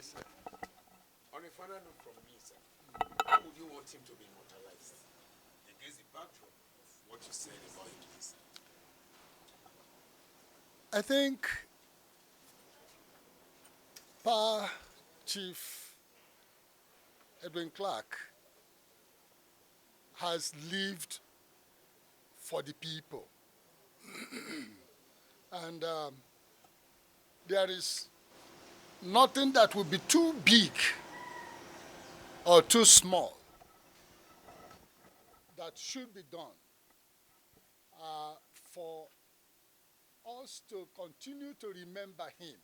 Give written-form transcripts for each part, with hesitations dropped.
Yes, sir. On a final note from me, sir, how would you want him to be immortalized against the backdrop of what you said about this? I think Chief Edwin Clark has lived for the people. And there is nothing that will be too big or too small that should be done for us to continue to remember him.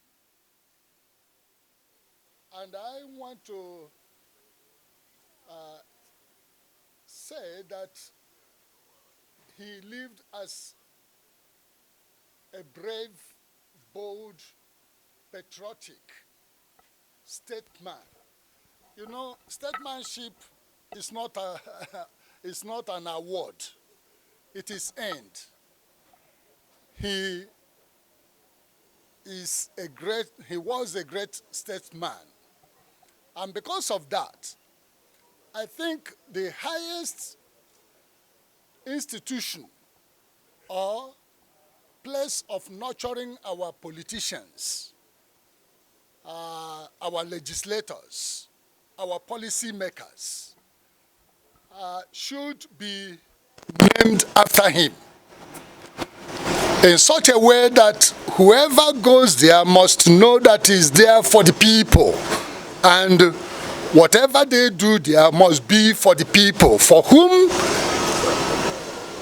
And I want to say that he lived as a brave, bold, patriotic statesman. You know, statesmanship is not is not an award. It is earned. He was a great statesman. And because of that, I think the highest institution or place of nurturing our politicians, our legislators, our policy makers, should be named after him in such a way that whoever goes there must know that he's there for the people, and whatever they do there must be for the people for whom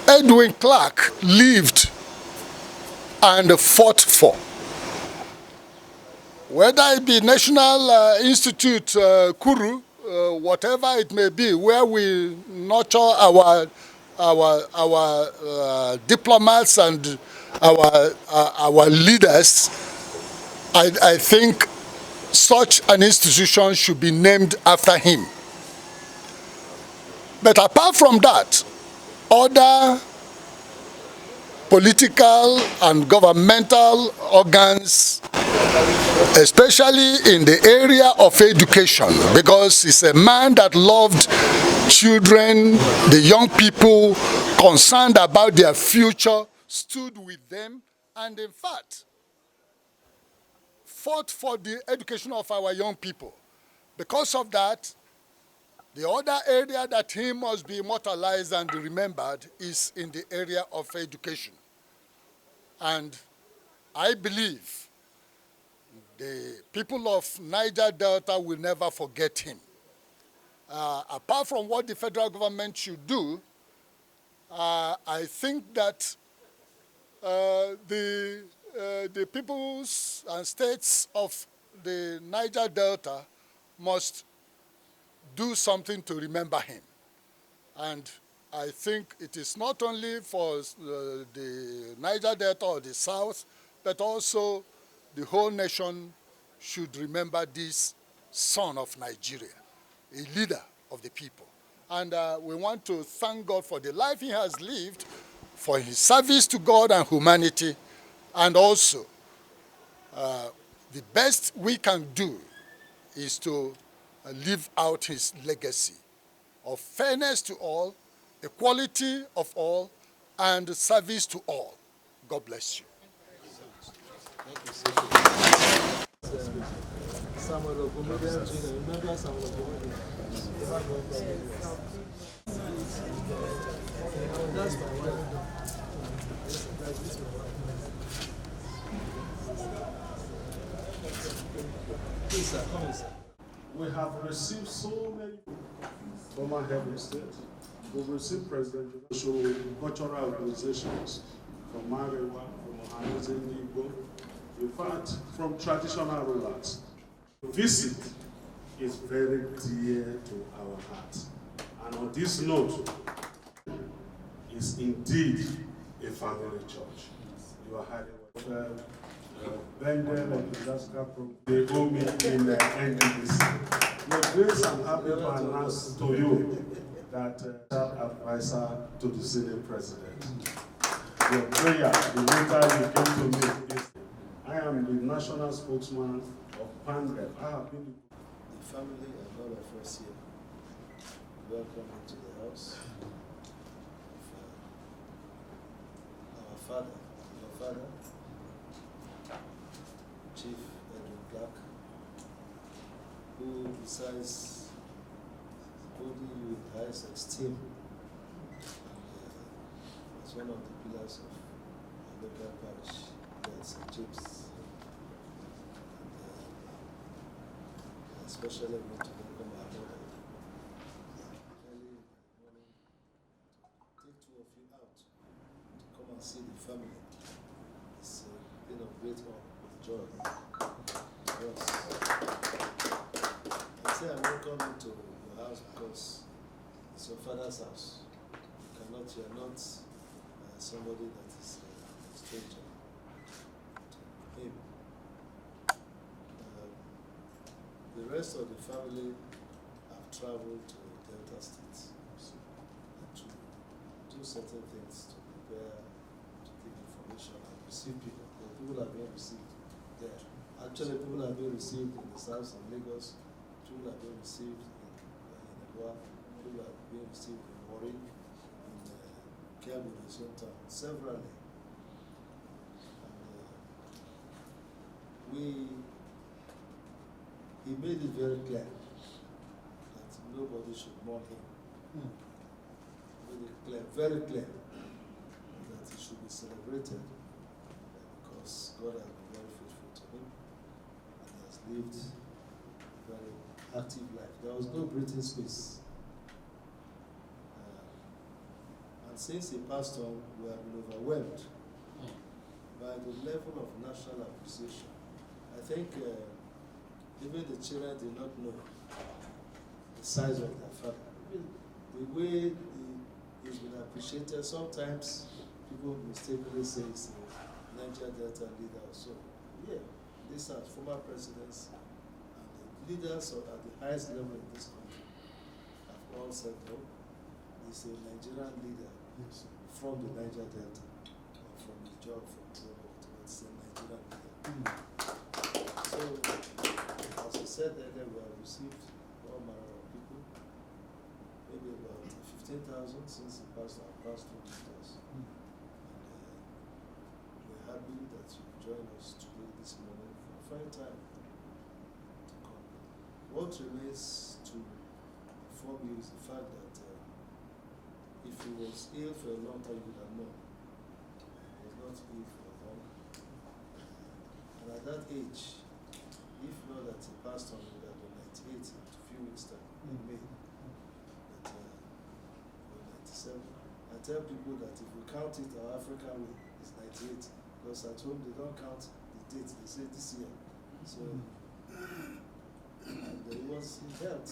Edwin Clark lived and fought for. Whether it be National Institute, Kuru, whatever it may be, where we nurture our diplomats and our leaders, I think such an institution should be named after him. But apart from that, other political and governmental organs, especially in the area of education, because he's a man that loved children, the young people, concerned about their future, stood with them, and in fact, fought for the education of our young people. Because of that, the other area that he must be immortalized and remembered is in the area of education. And I believe the people of Niger Delta will never forget him. Apart from what the federal government should do, I think that the peoples and states of the Niger Delta must do something to remember him. And I think it is not only for the Niger Delta or the South, but also the whole nation should remember this son of Nigeria, a leader of the people. And we want to thank God for the life he has lived, for his service to God and humanity, and also the best we can do is to live out his legacy of fairness to all, equality of all, and service to all. God bless you. We have received so many former head of state. We've received presidential cultural organizations from Marewa, from Ohanaeze Igbo, in fact, from traditional rulers. Visit is very dear to our hearts. And on this note, is indeed a family church. You are highly welcome. Bendel and Disaster Program, they owe me in the NDDC. Your grace, I'm happy to announce to you that advisor to the Senate President. Your prayer, the letter you came to me, is I am the national spokesman of Pandel. I have been family and all of us here, welcome into the house of our father, your father, Chief Edwin, who, besides holding you in highest esteem, as one of the pillars of the local parish, that's Chicf. Especially we want to welcome our mother. Early in the morning, take two of you out to come and see the family. It's been of great joy to us. I say I welcome you to your house because it's your father's house. You are not somebody that is a stranger to him. The rest of the family have traveled to Delta State to do certain things, to prepare, to give information and receive people. The people are being received there. Actually, people are being received in the south of Lagos, people are being received in Abuja, people are being received in Warri, in Kebbi, in his hometown, severally. And he made it very clear that nobody should mourn him. Made it clear, very clear, that he should be celebrated because God has been very faithful to him and he has lived a very active life. There was no breathing space. And since he passed on, we have been overwhelmed by the level of national appreciation. I think even the children did not know the size of their father. The way he's been appreciated, sometimes people mistakenly say he's a Niger Delta leader or so. Yeah, these are former presidents and the leaders at the highest level in this country have all said, no, he's a Nigerian leader from the Niger Delta, or from the job, from whatever, it's a Nigerian leader. So, as I said earlier, we have received all manner of people, maybe about 15,000 since the past through visitors. And we're happy that you joined us today, this morning, for a fine time to come. What remains to inform you is the fact that if he was ill for a long time, you would have known. He was not ill for long. And at that age, if not that he passed on, he would have been 98 in a few weeks' time, in May. But was 97. I tell people that if we count it our African way, it's 98. Because at home they don't count the date, they say this year. So, and he was in health,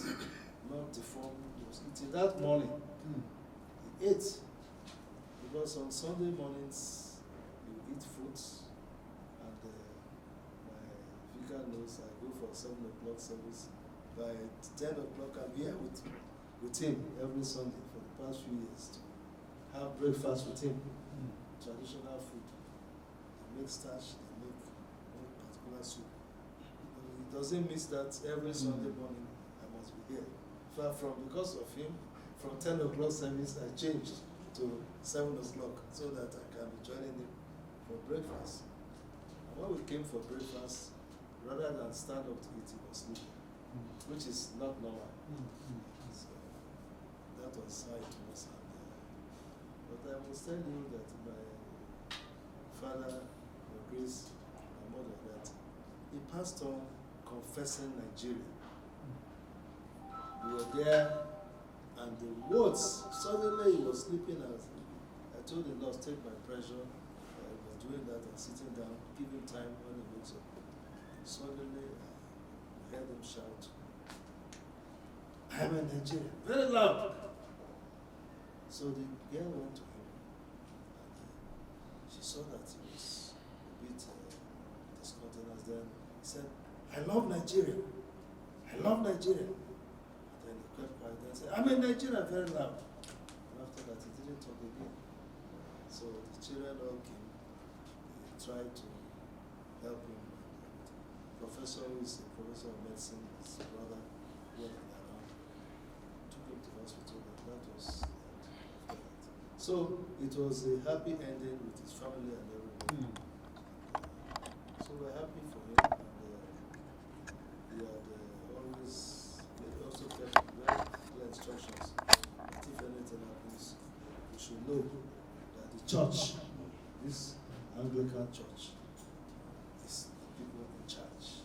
not deformed. He was eating that morning. He ate. Because on Sunday mornings, you eat fruits. And my vicar knows I go for 7 o'clock service. By 10 o'clock, I'm here with him every Sunday for the past few years to have breakfast with him. Traditional food. They make starch, they make one particular soup. He doesn't miss that every Sunday morning. I must be here. Far from, because of him, from 10 o'clock service, I changed to 7 o'clock so that I can be joining him for breakfast. And when we came for breakfast, rather than stand up to eat, he was sleeping, which is not normal. So that was how it was. But I must tell you that my father, your grace, my mother, that he passed on confessing Nigeria. We were there, and the words, suddenly he was sleeping as I told him, Lord, take my pressure. We were doing that and sitting down, giving time when he wakes up. Suddenly, I heard him shout, I'm a Nigerian, very loud. So the girl went to him, and she saw that he was a bit discontented. Then he said, I love Nigeria. I love Nigeria. And then he kept quiet and said, I'm in Nigeria, very loud. And after that, he didn't talk again. So the children all came. They tried to help him. The professor, who is a professor of medicine, his brother, walking around. Took him to the hospital, and that was the end after that. So it was a happy ending with his family and everybody. So we're happy for him, and he had always, he also kept very clear instructions that if anything happens, we should know that the church, this Anglican church, is the people in charge.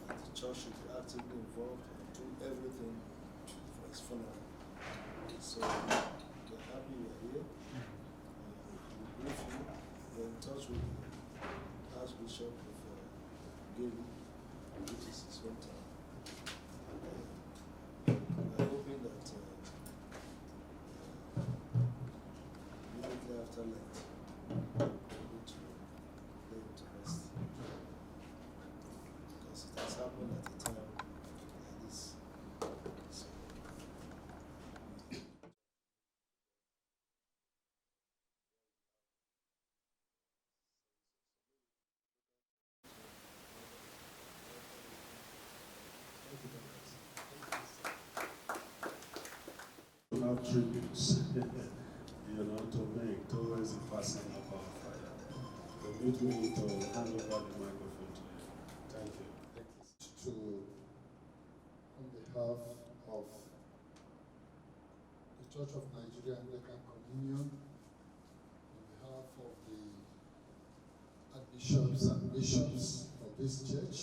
And the church should be actively involved and do everything for his funeral. So we're happy we're here. We brief you. We're in touch with the Archbishop of Gary, which is his hometown. We're hoping that immediately after Lent, we're able to lay him to rest. Because it has happened at a time like this. So, We have tributes, to make towards the passing of our father. Permit me to hand over the microphone to you. Thank you. To, on behalf of the Church of Nigeria Anglican Communion, on behalf of the archbishops and bishops of this church,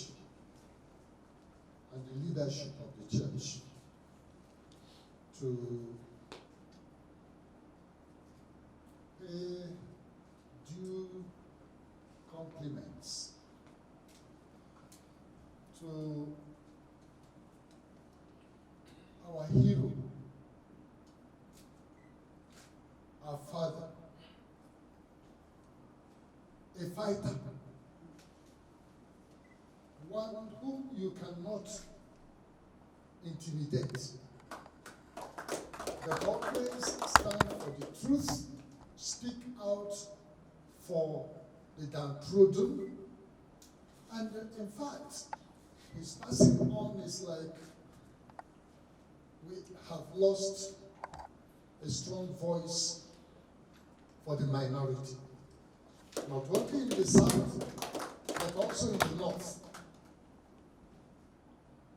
and the leadership of the church, to pay due compliments to our hero, our father, a fighter, one whom you cannot intimidate, but always stand for the truth, speak out for the downtrodden, and in fact, his passing on is like we have lost a strong voice for the minority, not only in the south, but also in the north.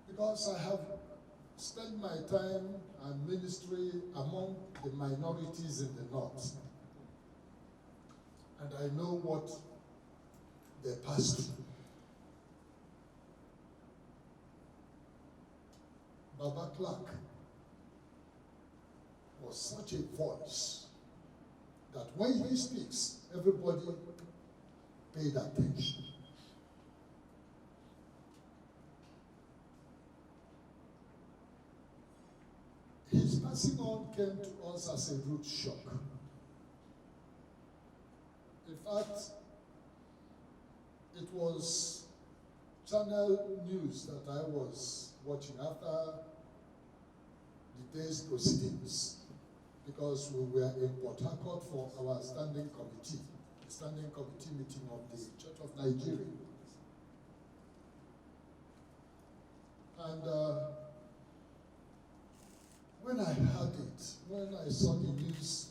Because I have spent my time and ministry among the minorities in the north, and I know what they passed through. Baba Clark was such a voice that when he speaks, everybody paid attention. His passing on came to us as a rude shock. In fact, it was channel news that I was watching after the day's proceedings, because we were in Port Harcourt for our standing committee meeting of the Church of Nigeria. And when I heard it, when I saw the news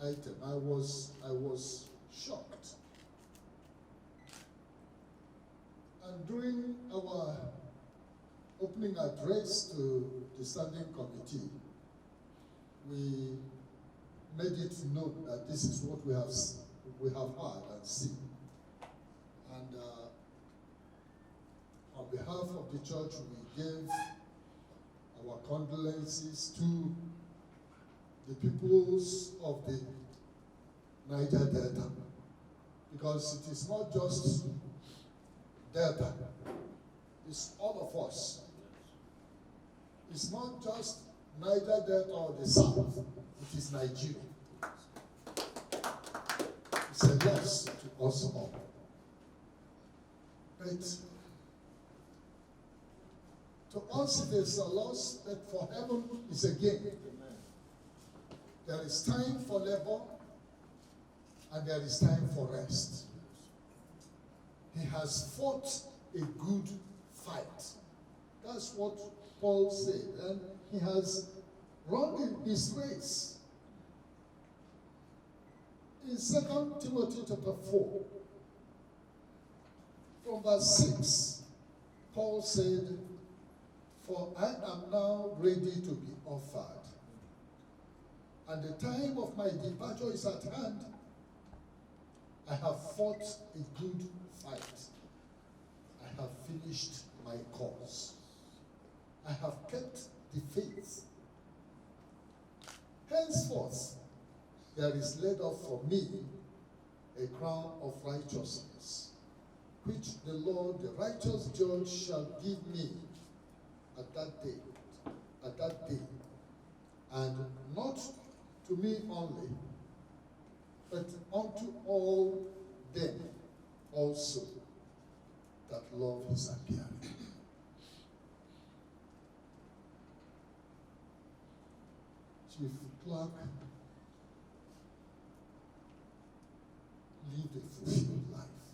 item, I was shocked. And during our opening address to the standing committee, we made it known that this is what we have heard and seen. And on behalf of the church, we gave our condolences to the peoples of the Niger Delta, because it is not just Delta, it's all of us. It's not just Niger Delta or the South, it is Nigeria. It's a loss to us all. But to us it is a loss, but for heaven is a gain. There is time for labor and there is time for rest. He has fought a good fight. That's what Paul said. And he has run his race. In 2 Timothy chapter 4, from verse 6, Paul said, "For I am now ready to be offered, and the time of my departure is at hand. I have fought a good fight. I have finished my course. I have kept the faith. Henceforth, there is laid up for me a crown of righteousness, which the Lord, the righteous judge, shall give me at that day, and not to me only, but unto all them also that love his appearing." Chief Clark lived a fulfilled life.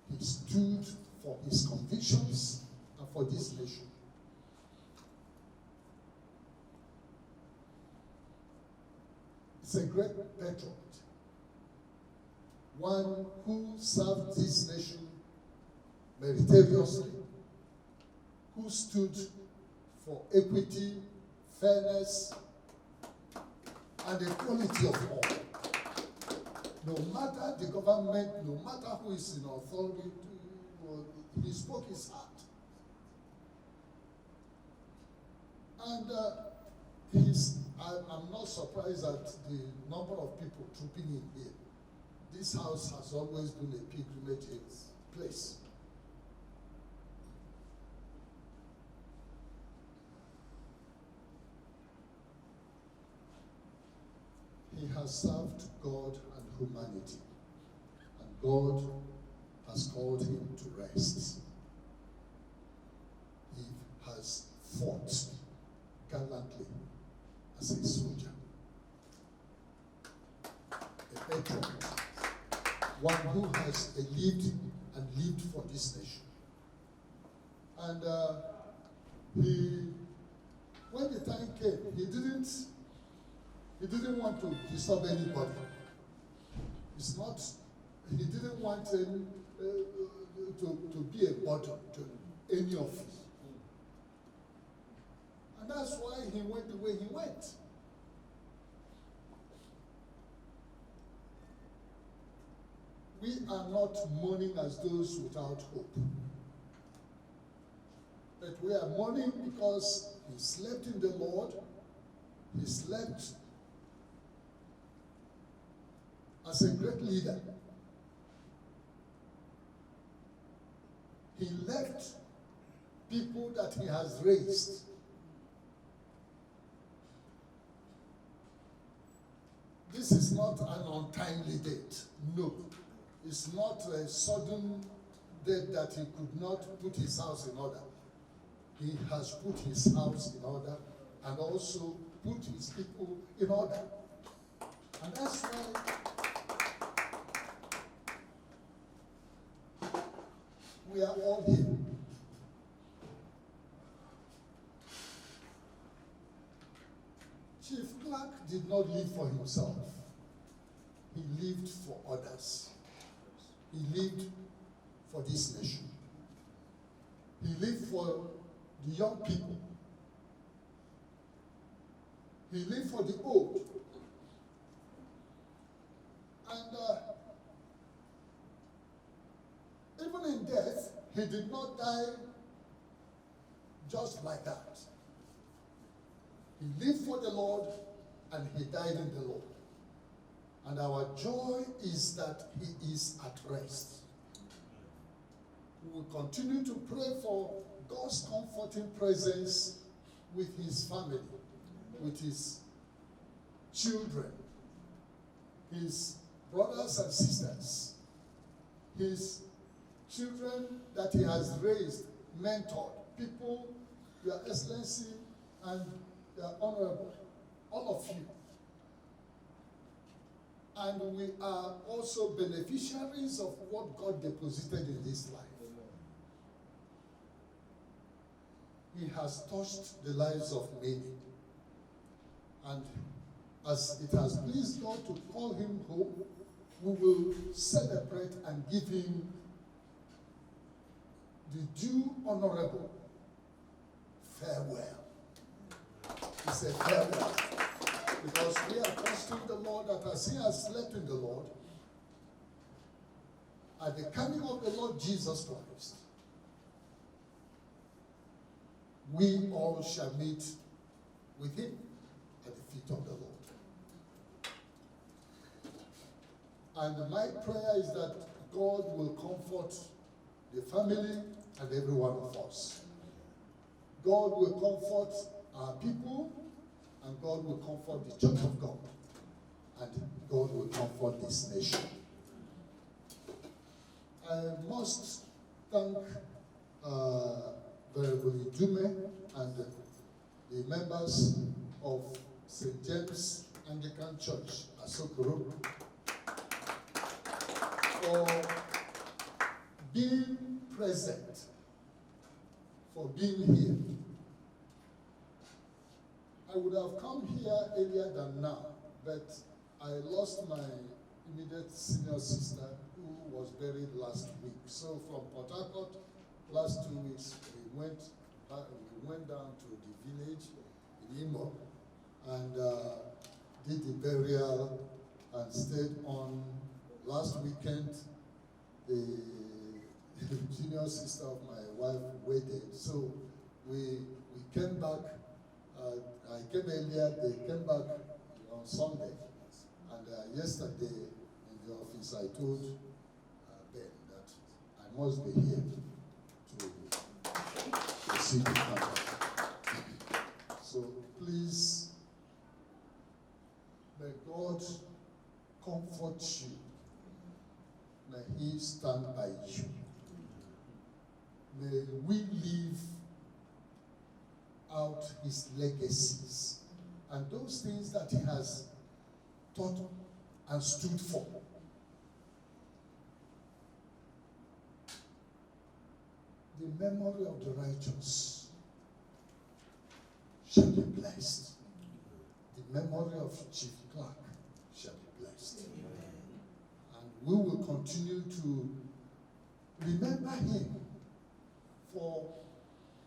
He stood for his convictions and for this nation. He's a great patriot, one who served this nation meritoriously, who stood for equity, fairness, and equality of all. No matter the government, no matter who is in authority, he spoke his heart. And I'm not surprised at the number of people trooping in here. This house has always been a pilgrimage place. He has served God and humanity, and God has called him to rest. He has fought gallantly as a soldier, a patriot, one who has lived for this nation. And when the time came, he didn't want to disturb anybody. He didn't want him to be a burden to any of us. And that's why he went the way he went. We are not mourning as those without hope. But we are mourning because he slept in the Lord. He slept as a great leader. He left people that he has raised. This is not an untimely death. No. It's not a sudden death that he could not put his house in order. He has put his house in order and also put his people in order. And that's why we are all here. Chief Clark did not live for himself. He lived for others. He lived for this nation. He lived for the young people. He lived for the old. And even in death, he did not die just like that. He lived for the Lord and he died in the Lord. And our joy is that he is at rest. We will continue to pray for God's comforting presence with his family, with his children, his brothers and sisters, his children that he has raised, mentored, people, Your Excellency and Your Honorable, all of you. And we are also beneficiaries of what God deposited in this life. he has touched the lives of many. And as it has pleased God to call him home, we will celebrate and give him the due honorable farewell. It's a farewell. Because we are trusting the Lord that as he has slept in the Lord, at the coming of the Lord Jesus Christ, we all shall meet with him at the feet of the Lord. And my prayer is that God will comfort the family and every one of us. God will comfort our people, and God will comfort the church of God, and God will comfort this nation. I must thank Reverend Edwin and the members of St. James Anglican Church, Asokoro, for being present, for being here. I would have come here earlier than now, but I lost my immediate senior sister who was buried last week. So from Port Harcourt, last 2 weeks, we went down to the village in Imo and did the burial and stayed on. Last weekend, the junior sister of my wife wedded. So we came back. I came earlier, they came back on Sunday. And yesterday in the office, I told Ben that I must be here to see the family. So please, may God comfort you. May he stand by you. May we live out his legacies and those things that he has taught and stood for. The memory of the righteous shall be blessed. The memory of Chief Clark shall be blessed. And we will continue to remember him for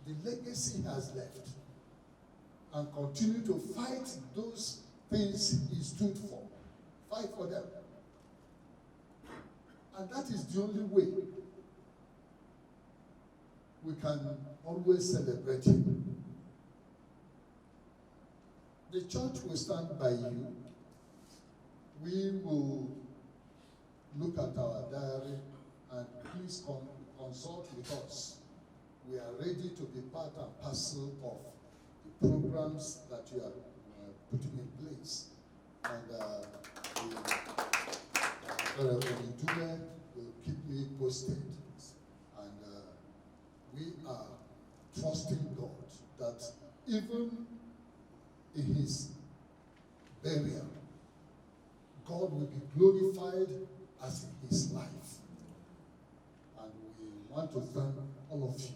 the legacy he has left and continue to fight those things he stood for. Fight for them. And that is the only way we can always celebrate him. The church will stand by you. We will look at our diary and please consult with us. We are ready to be part and parcel of the programs that you are putting in place. And Reverend Edwin will keep me posted. And we are trusting God that even in his burial, God will be glorified as in his life. And we want to thank all of you.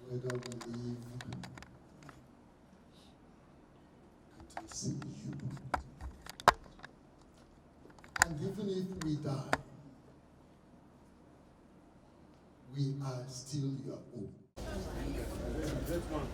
Whether we live until see you, and even if we die, we are still your own. This one.